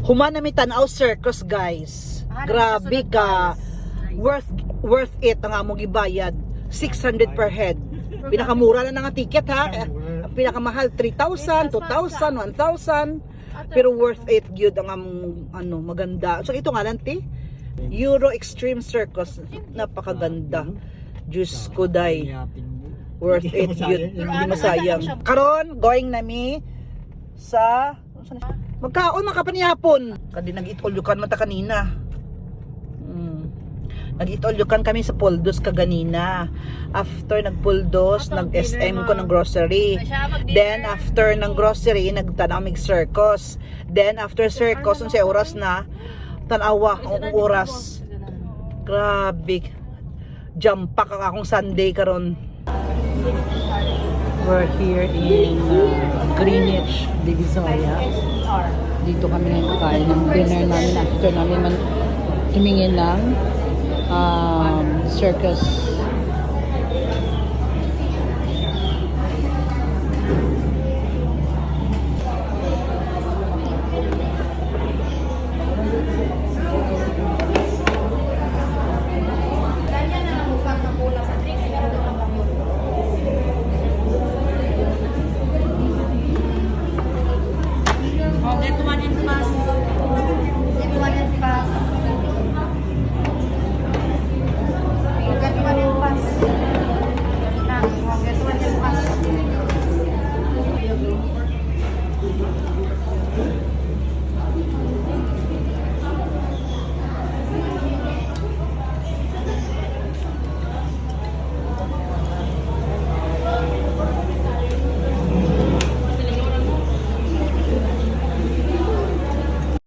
Humana mi tanaw circus, guys. Grabe ka. Worth it ang among gibayad. 600 per head. Pinakamura na nga ticket ha. Pinakamahal 3,000, 2,000, 1,000. Pero worth it gyud ang among maganda. So ito nga lang ti. Euro Extreme Circus. Napakaganda. Diyos ko day. Worth it gyud. Hindi masayang. Karon going nami sa magkaon makapanihapon. Kadi nag-eat-all-you-can mata kanina. Nag-eat-all-you-can kami sa Poldos kaganina. After nag-Poldos, nag-SM ko ng grocery. Then after ng grocery, nagtanamig circus. Then after circus, sa oras na, tanawa ang oras. Grabe. Jump pack ang akong Sunday karon. We're here in Greenwich, Divisoria. Dito kami ngayon kakain ng dinner namin after namin tumingin ng circus